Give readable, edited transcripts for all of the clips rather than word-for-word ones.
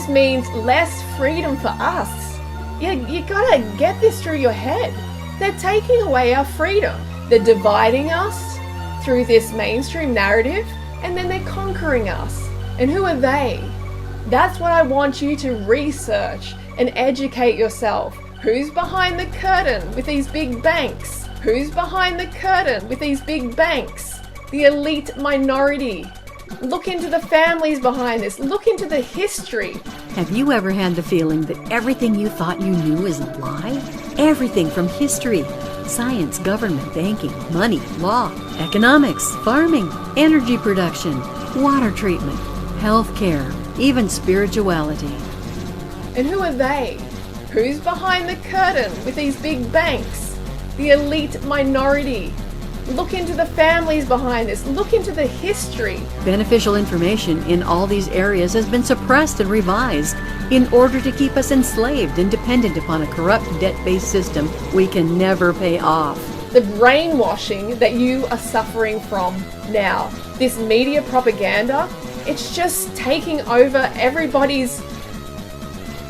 just means less freedom for us. You gotta get this through your head. They're taking away our freedom. They're dividing us through this mainstream narrative, and then they're conquering us. And who are they? That's what I want you to research and educate yourself. Who's behind the curtain with these big banks? Who's behind the curtain with these big banks? The elite minority. Look into the families behind this. Look into the history. Have you ever had the feeling that everything you thought you knew is a lie? Everything from history, science, government, banking, money, law, economics, farming, energy production, water treatment, healthcare, even spirituality. And who are they? Who's behind the curtain with these big banks? The elite minority. Look into the families behind this. Look into the history. Beneficial information in all these areas has been suppressed and revised in order to keep us enslaved and dependent upon a corrupt debt-based system we can never pay off. The brainwashing that you are suffering from now, this media propaganda, it's just taking over everybody's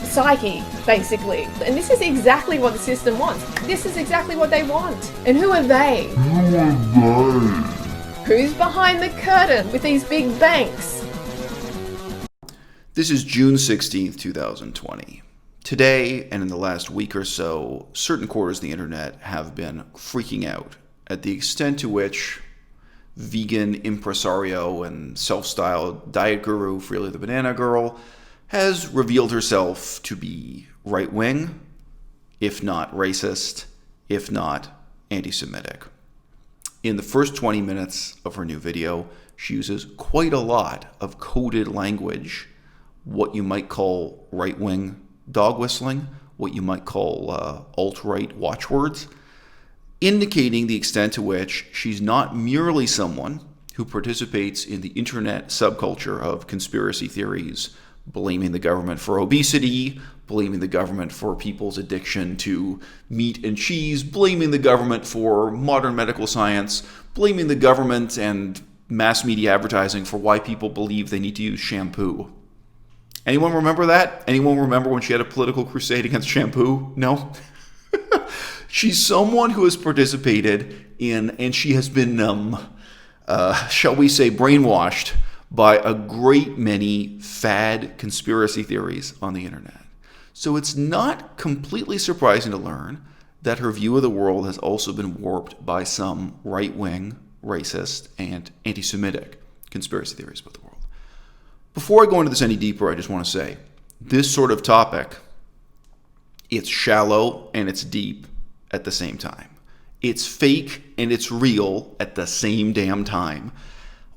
psyche, basically. And this is exactly what the system wants. This is exactly what they want. And who are they? Who's behind the curtain with these big banks? This is June 16th, 2020. Today, and in the last week or so, certain quarters of the internet have been freaking out at the extent to which vegan impresario and self-styled diet guru Freelee the Banana Girl has revealed herself to be right-wing, if not racist, if not anti-Semitic. In the first 20 minutes of her new video, she uses quite a lot of coded language, what you might call right-wing dog whistling, what you might call alt-right watchwords, indicating the extent to which she's not merely someone who participates in the internet subculture of conspiracy theories, blaming the government for obesity, blaming the government for people's addiction to meat and cheese, blaming the government for modern medical science, blaming the government and mass media advertising for why people believe they need to use shampoo. Anyone remember that? Anyone remember when she had a political crusade against shampoo? No? She's someone who has participated in, and she has been, shall we say, brainwashed by a great many fad conspiracy theories on the internet. So it's not completely surprising to learn that her view of the world has also been warped by some right-wing, racist, and anti-Semitic conspiracy theories about the world. Before I go into this any deeper, I just want to say, this sort of topic, it's shallow and it's deep at the same time. It's fake and it's real at the same damn time.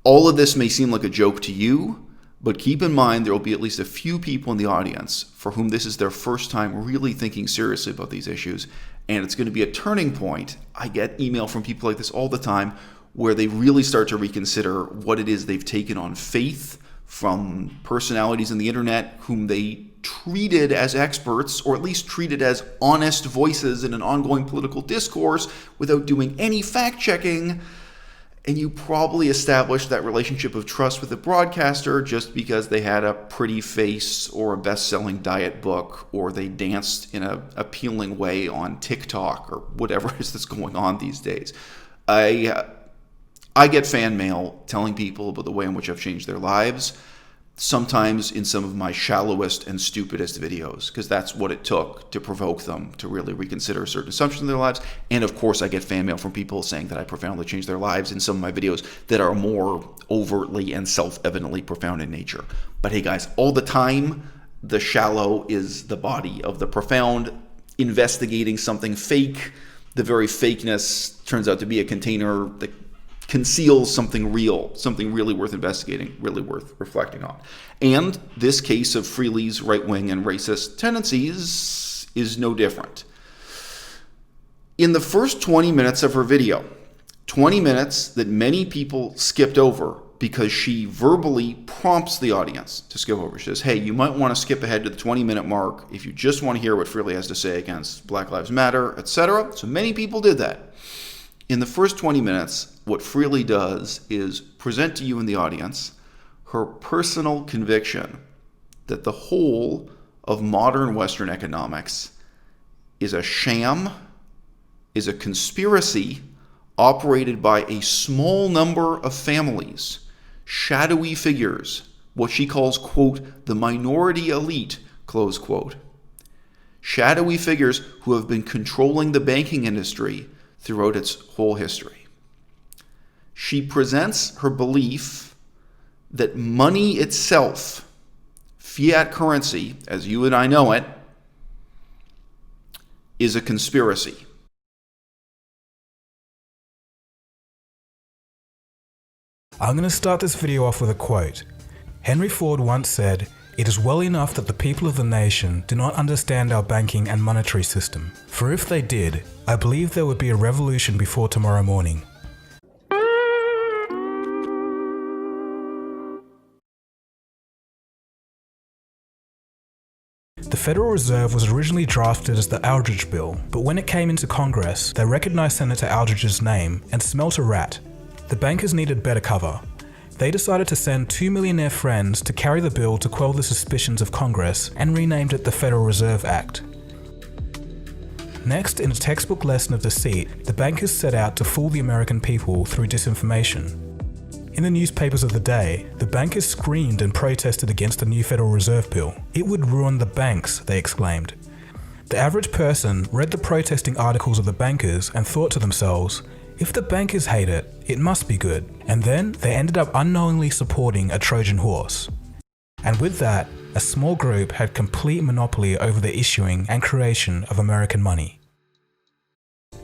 All of this may seem like a joke to you, but keep in mind there will be at least a few people in the audience for whom this is their first time really thinking seriously about these issues, and it's going to be a turning point. I get email from people like this all the time where they really start to reconsider what it is they've taken on faith from personalities in the internet whom they treated as experts, or at least treated as honest voices in an ongoing political discourse without doing any fact-checking. And you probably established that relationship of trust with the broadcaster just because they had a pretty face or a best-selling diet book, or they danced in an appealing way on TikTok, or whatever it is that's going on these days. I get fan mail telling people about the way in which I've changed their lives, sometimes in some of my shallowest and stupidest videos, because that's what it took to provoke them to really reconsider certain assumptions in their lives. And of course, I get fan mail from people saying that I profoundly changed their lives in some of my videos that are more overtly and self-evidently profound in nature. But hey guys, all the time, the shallow is the body of the profound. Investigating something fake, the very fakeness turns out to be a container that conceals something real, something really worth investigating, really worth reflecting on. And this case of Freelee's right-wing and racist tendencies is no different. In the first 20 minutes of her video, 20 minutes that many people skipped over because she verbally prompts the audience to skip over. She says, hey, you might want to skip ahead to the 20-minute mark if you just want to hear what Freelee has to say against Black Lives Matter, etc. So many people did that. In the first 20 minutes, what Freelee does is present to you in the audience her personal conviction that the whole of modern Western economics is a sham, is a conspiracy operated by a small number of families, shadowy figures, what she calls, quote, the minority elite, close quote. Shadowy figures who have been controlling the banking industry throughout its whole history. She presents her belief that money itself, fiat currency, as you and I know it, is a conspiracy. I'm going to start this video off with a quote. Henry Ford once said, "It is well enough that the people of the nation do not understand our banking and monetary system. For if they did, I believe there would be a revolution before tomorrow morning." The Federal Reserve was originally drafted as the Aldrich Bill, but when it came into Congress, they recognized Senator Aldrich's name and smelt a rat. The bankers needed better cover. They decided to send two millionaire friends to carry the bill to quell the suspicions of Congress and renamed it the Federal Reserve Act. Next, in a textbook lesson of deceit, the bankers set out to fool the American people through disinformation. In the newspapers of the day, the bankers screamed and protested against the new Federal Reserve Bill. It would ruin the banks, they exclaimed. The average person read the protesting articles of the bankers and thought to themselves, if the bankers hate it, it must be good. And then they ended up unknowingly supporting a Trojan horse. And with that, a small group had complete monopoly over the issuing and creation of American money.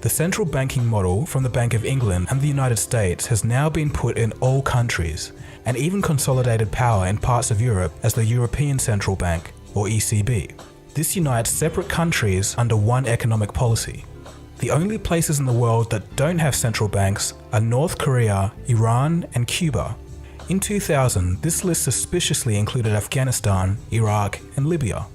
The central banking model from the Bank of England and the United States has now been put in all countries, and even consolidated power in parts of Europe as the European Central Bank, or ECB. This unites separate countries under one economic policy. The only places in the world that don't have central banks are North Korea, Iran, and Cuba. In 2000, this list suspiciously included Afghanistan, Iraq, and Libya.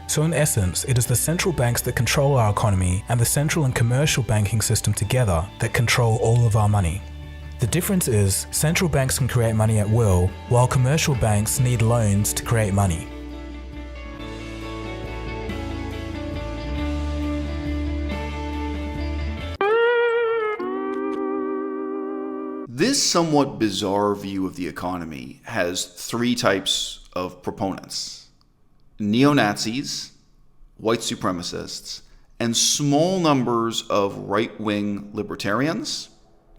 So in essence, it is the central banks that control our economy and the central and commercial banking system together that control all of our money. The difference is, central banks can create money at will, while commercial banks need loans to create money. This somewhat bizarre view of the economy has three types of proponents: neo-Nazis, white supremacists, and small numbers of right-wing libertarians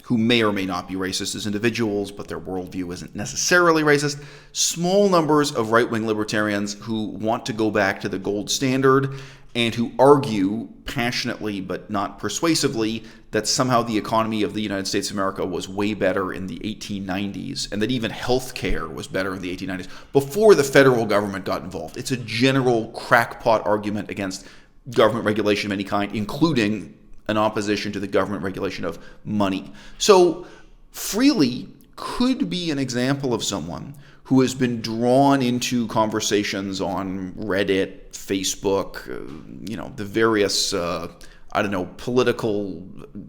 who may or may not be racist as individuals, but their worldview isn't necessarily racist. Small numbers of right-wing libertarians who want to go back to the gold standard and who argue passionately but not persuasively that somehow the economy of the United States of America was way better in the 1890s, and that even healthcare was better in the 1890s, before the federal government got involved. It's a general crackpot argument against government regulation of any kind, including an opposition to the government regulation of money. So Freelee could be an example of someone who has been drawn into conversations on Reddit, Facebook, the various, political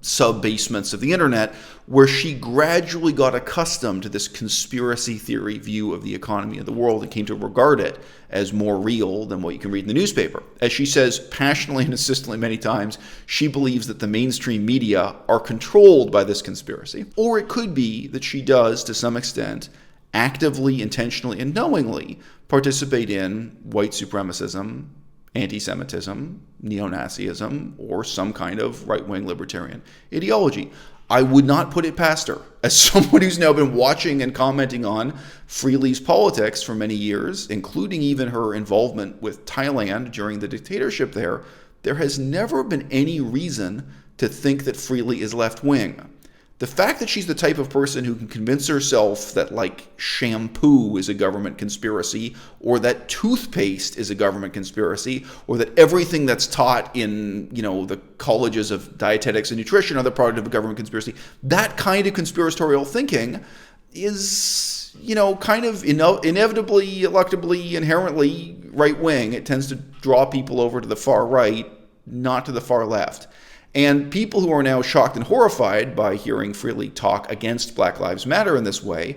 sub-basements of the internet, where she gradually got accustomed to this conspiracy theory view of the economy of the world and came to regard it as more real than what you can read in the newspaper. As she says passionately and insistently many times, she believes that the mainstream media are controlled by this conspiracy. Or it could be that she does, to some extent, actively, intentionally, and knowingly participate in white supremacism, anti-Semitism, neo-Nazism, or some kind of right-wing libertarian ideology. I would not put it past her. As someone who's now been watching and commenting on Freelee's politics for many years, including even her involvement with Thailand during the dictatorship there has never been any reason to think that Freelee is left-wing. The fact that she's the type of person who can convince herself that, like, shampoo is a government conspiracy, or that toothpaste is a government conspiracy, or that everything that's taught in, the colleges of dietetics and nutrition are the product of a government conspiracy, that kind of conspiratorial thinking is, kind of inevitably, electably, inherently right-wing. It tends to draw people over to the far right, not to the far left. And people who are now shocked and horrified by hearing Freelee talk against Black Lives Matter in this way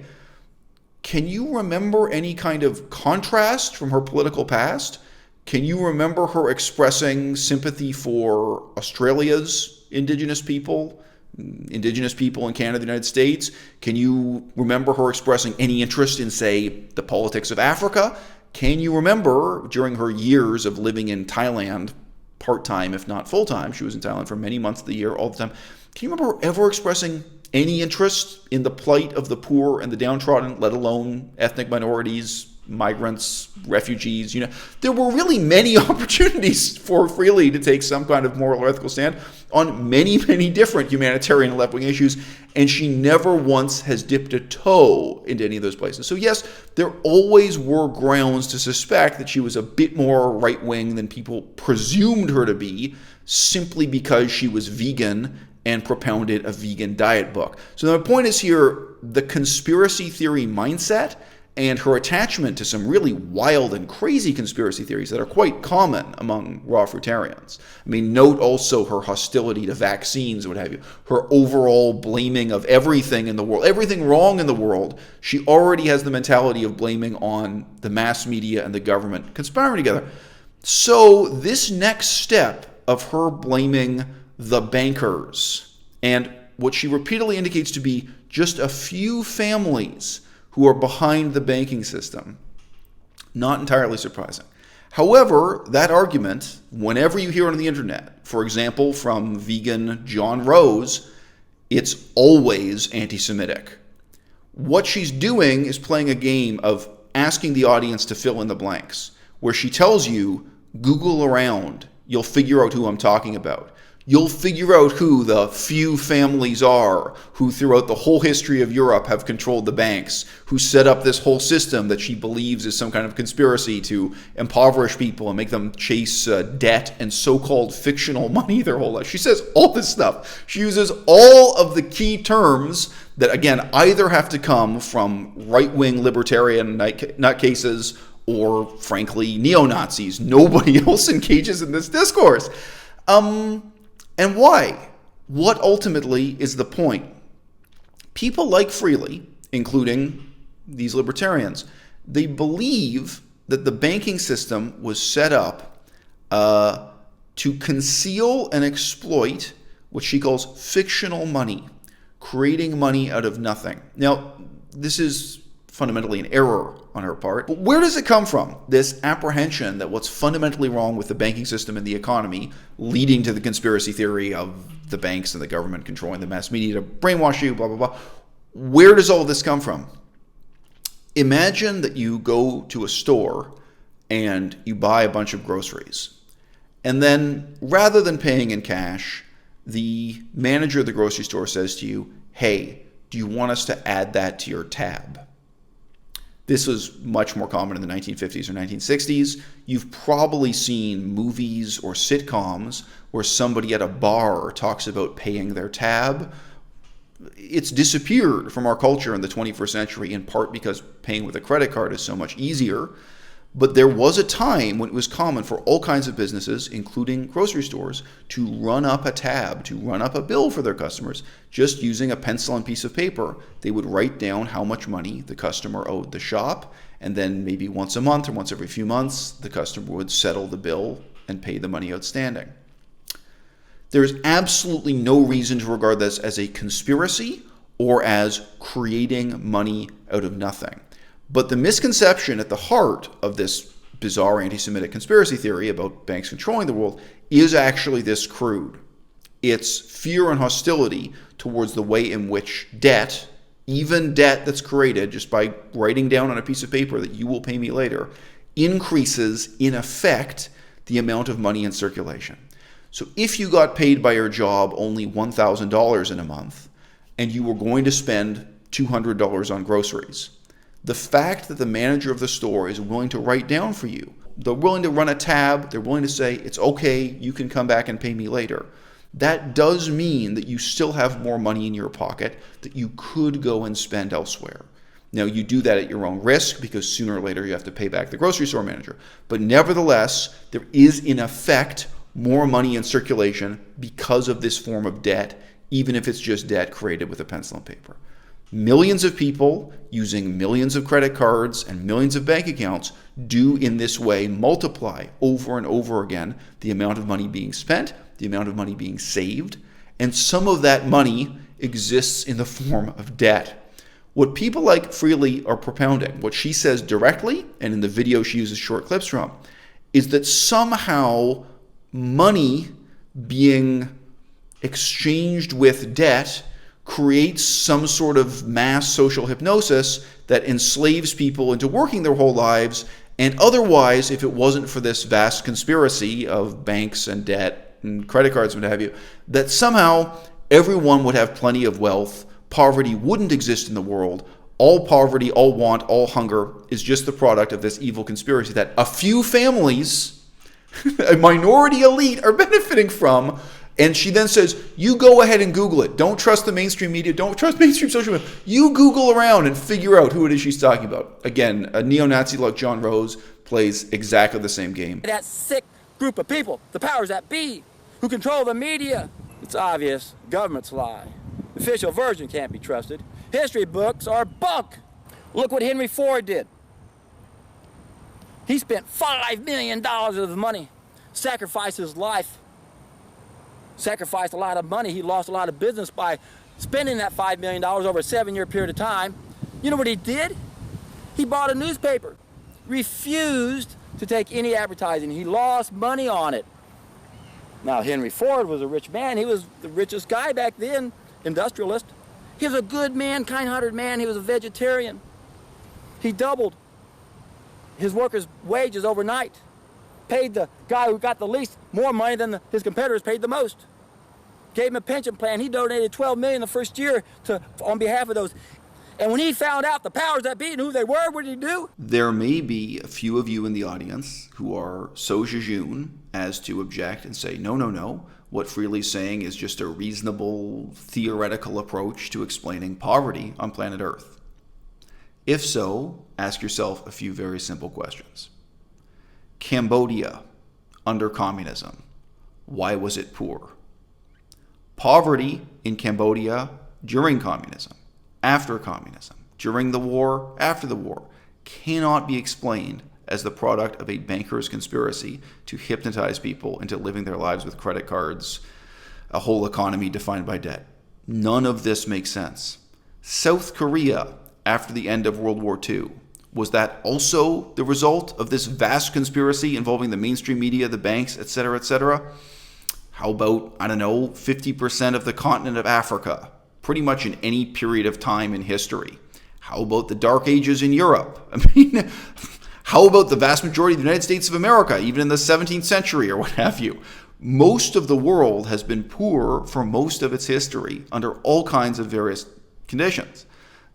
Can you remember any kind of contrast from her political past? Can you remember her expressing sympathy for Australia's Indigenous people in Canada, the United States? Can you remember her expressing any interest in, say, the politics of Africa? Can you remember during her years of living in Thailand, part-time, if not full-time, she was in Thailand for many months of the year, all the time, can you remember her ever expressing any interest in the plight of the poor and the downtrodden, let alone ethnic minorities, migrants, refugees? There were really many opportunities for Freelee to take some kind of moral or ethical stand on many, many different humanitarian and left-wing issues, and she never once has dipped a toe into any of those places. So yes, there always were grounds to suspect that she was a bit more right-wing than people presumed her to be, simply because she was vegan and propounded a vegan diet book. So my point is here, the conspiracy theory mindset and her attachment to some really wild and crazy conspiracy theories that are quite common among raw fruitarians. I mean, note also her hostility to vaccines and what have you, her overall blaming of everything in the world, everything wrong in the world. She already has the mentality of blaming on the mass media and the government conspiring together. So this next step of her blaming the bankers and what she repeatedly indicates to be just a few families who are behind the banking system, not entirely surprising. However, that argument, whenever you hear it on the internet, for example, from vegan John Rose, it's always anti-Semitic. What she's doing is playing a game of asking the audience to fill in the blanks, where she tells you, Google around, you'll figure out who I'm talking about. You'll figure out who the few families are who throughout the whole history of Europe have controlled the banks, who set up this whole system that she believes is some kind of conspiracy to impoverish people and make them chase debt and so-called fictional money their whole life. She says all this stuff. She uses all of the key terms that, again, either have to come from right-wing libertarian nutcases or, frankly, neo-Nazis. Nobody else engages in this discourse. And why? What ultimately is the point? People like Freelee, including these libertarians, they believe that the banking system was set up to conceal and exploit what she calls fictional money, creating money out of nothing. Now, this is fundamentally an error on her part. But where does it come from? This apprehension that what's fundamentally wrong with the banking system and the economy, leading to the conspiracy theory of the banks and the government controlling the mass media to brainwash you, blah, blah, blah. Where does all this come from? Imagine that you go to a store and you buy a bunch of groceries. And then rather than paying in cash, the manager of the grocery store says to you, hey, do you want us to add that to your tab? This was much more common in the 1950s or 1960s. You've probably seen movies or sitcoms where somebody at a bar talks about paying their tab. It's disappeared from our culture in the 21st century, in part because paying with a credit card is so much easier. But there was a time when it was common for all kinds of businesses, including grocery stores, to run up a tab, to run up a bill for their customers, just using a pencil and piece of paper. They would write down how much money the customer owed the shop, and then maybe once a month or once every few months, the customer would settle the bill and pay the money outstanding. There's absolutely no reason to regard this as a conspiracy or as creating money out of nothing. But the misconception at the heart of this bizarre anti-Semitic conspiracy theory about banks controlling the world is actually this crude. It's fear and hostility towards the way in which debt, even debt that's created just by writing down on a piece of paper that you will pay me later, increases, in effect, the amount of money in circulation. So if you got paid by your job only $1,000 in a month and you were going to spend $200 on groceries, the fact that the manager of the store is willing to write down for you, they're willing to run a tab, they're willing to say, it's okay, you can come back and pay me later, that does mean that you still have more money in your pocket that you could go and spend elsewhere. Now, you do that at your own risk because sooner or later you have to pay back the grocery store manager. But nevertheless, there is in effect more money in circulation because of this form of debt, even if it's just debt created with a pencil and paper. Millions of people using millions of credit cards and millions of bank accounts do in this way multiply over and over again the amount of money being spent, the amount of money being saved, and some of that money exists in the form of debt. What people like Freelee are propounding, what she says directly, and in the video she uses short clips from, is that somehow money being exchanged with debt creates some sort of mass social hypnosis that enslaves people into working their whole lives, and otherwise, if it wasn't for this vast conspiracy of banks and debt and credit cards and what have you, that somehow everyone would have plenty of wealth, poverty wouldn't exist in the world, all poverty, all want, all hunger is just the product of this evil conspiracy that a few families, a minority elite, are benefiting from. And she then says, you go ahead and Google it. Don't trust the mainstream media. Don't trust mainstream social media. You Google around and figure out who it is she's talking about. Again, a neo-Nazi like John Rose plays exactly the same game. That sick group of people, the powers that be, who control the media. It's obvious. Governments lie. The official version can't be trusted. History books are bunk. Look what Henry Ford did. He spent $5 million of the money, sacrificed his life, sacrificed a lot of money. He lost a lot of business by spending that $5 million over a 7-year period of time. You know what he did? He bought a newspaper, refused to take any advertising. He lost money on it. Now, Henry Ford was a rich man. He was the richest guy back then, industrialist. He was a good man, kind-hearted man. He was a vegetarian. He doubled his workers' wages overnight. Paid the guy who got the least more money than his competitors paid the most. Gave him a pension plan. He donated $12 million the first year on behalf of those. And when he found out the powers that be and who they were, what did he do? There may be a few of you in the audience who are so jejune as to object and say, no. What Freelee's saying is just a reasonable theoretical approach to explaining poverty on planet Earth. If so, ask yourself a few very simple questions. Cambodia, under communism, why was it poor? Poverty in Cambodia during communism, after communism, during the war, after the war, cannot be explained as the product of a banker's conspiracy to hypnotize people into living their lives with credit cards, a whole economy defined by debt. None of this makes sense. South Korea, after the end of World War II, was that also the result of this vast conspiracy involving the mainstream media, the banks, etc., etc.? How about, 50% of the continent of Africa, pretty much in any period of time in history? How about the Dark Ages in Europe? How about the vast majority of the United States of America, even in the 17th century or what have you? Most of the world has been poor for most of its history under all kinds of various conditions.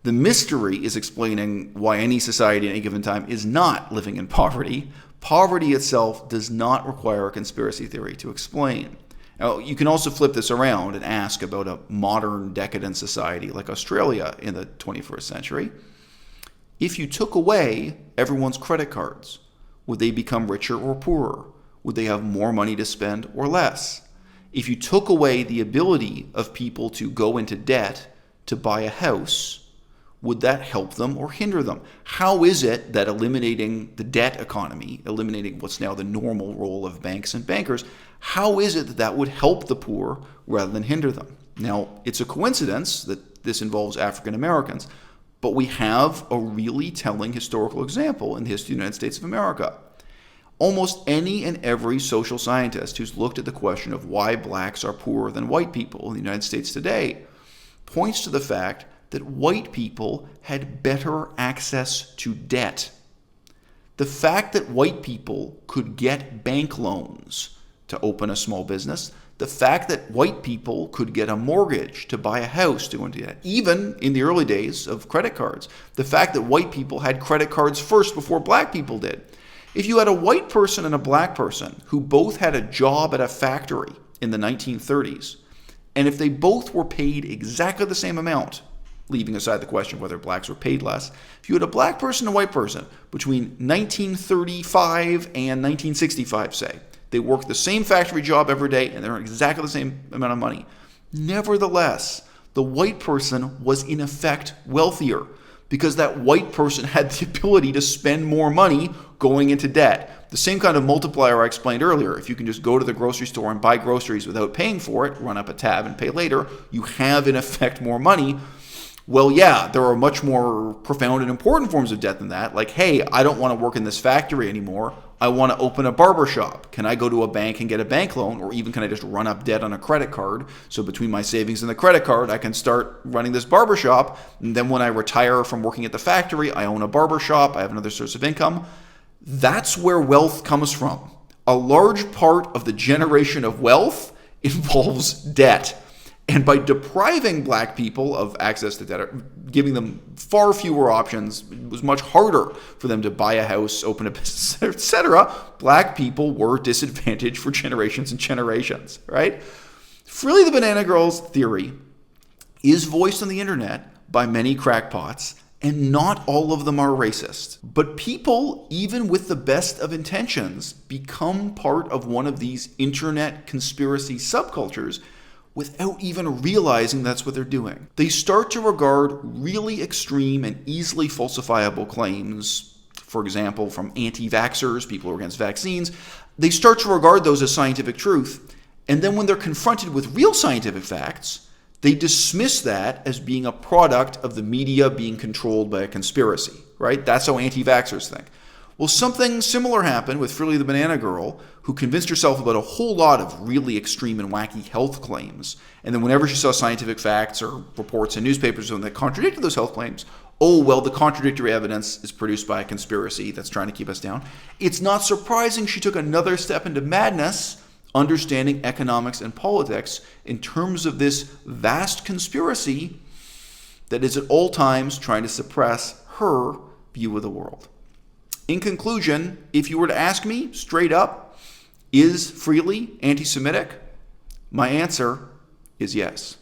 The mystery is explaining why any society at any given time is not living in poverty. Poverty itself does not require a conspiracy theory to explain. Now, you can also flip this around and ask about a modern decadent society like Australia in the 21st century. If you took away everyone's credit cards, would they become richer or poorer? Would they have more money to spend or less? If you took away the ability of people to go into debt to buy a house, would that help them or hinder them? How is it that eliminating the debt economy, eliminating what's now the normal role of banks and bankers, how is it that that would help the poor rather than hinder them? Now, it's a coincidence that this involves African Americans, but we have a really telling historical example in the history of the United States of America. Almost any and every social scientist who's looked at the question of why blacks are poorer than white people in the United States today points to the fact that white people had better access to debt. The fact that white people could get bank loans to open a small business, the fact that white people could get a mortgage to buy a house to go into debt, even in the early days of credit cards, the fact that white people had credit cards first before black people did. If you had a white person and a black person who both had a job at a factory in the 1930s, and if they both were paid exactly the same amount, leaving aside the question of whether blacks were paid less, if you had a black person and a white person between 1935 and 1965, say, they worked the same factory job every day and they earned exactly the same amount of money. Nevertheless, the white person was in effect wealthier because that white person had the ability to spend more money going into debt. The same kind of multiplier I explained earlier. If you can just go to the grocery store and buy groceries without paying for it, run up a tab and pay later, you have in effect more money. Well, yeah, there are much more profound and important forms of debt than that. Like, hey, I don't want to work in this factory anymore. I want to open a barber shop. Can I go to a bank and get a bank loan? Or even can I just run up debt on a credit card? So between my savings and the credit card, I can start running this barber shop. And then when I retire from working at the factory, I own a barber shop. I have another source of income. That's where wealth comes from. A large part of the generation of wealth involves debt. And by depriving black people of access to debt, giving them far fewer options, it was much harder for them to buy a house, open a business, etc. Black people were disadvantaged for generations and generations, right? Freelee the Banana Girl's theory is voiced on the internet by many crackpots, and not all of them are racist. But people, even with the best of intentions, become part of one of these internet conspiracy subcultures without even realizing that's what they're doing. They start to regard really extreme and easily falsifiable claims, for example, from anti-vaxxers, people who are against vaccines. They start to regard those as scientific truth, and then when they're confronted with real scientific facts, they dismiss that as being a product of the media being controlled by a conspiracy, right? That's how anti-vaxxers think. Well, something similar happened with Freelee the Banana Girl, who convinced herself about a whole lot of really extreme and wacky health claims. And then whenever she saw scientific facts or reports in newspapers that contradicted those health claims, oh, well, the contradictory evidence is produced by a conspiracy that's trying to keep us down. It's not surprising she took another step into madness, understanding economics and politics in terms of this vast conspiracy that is at all times trying to suppress her view of the world. In conclusion, if you were to ask me straight up, is Freelee anti-Semitic? My answer is yes.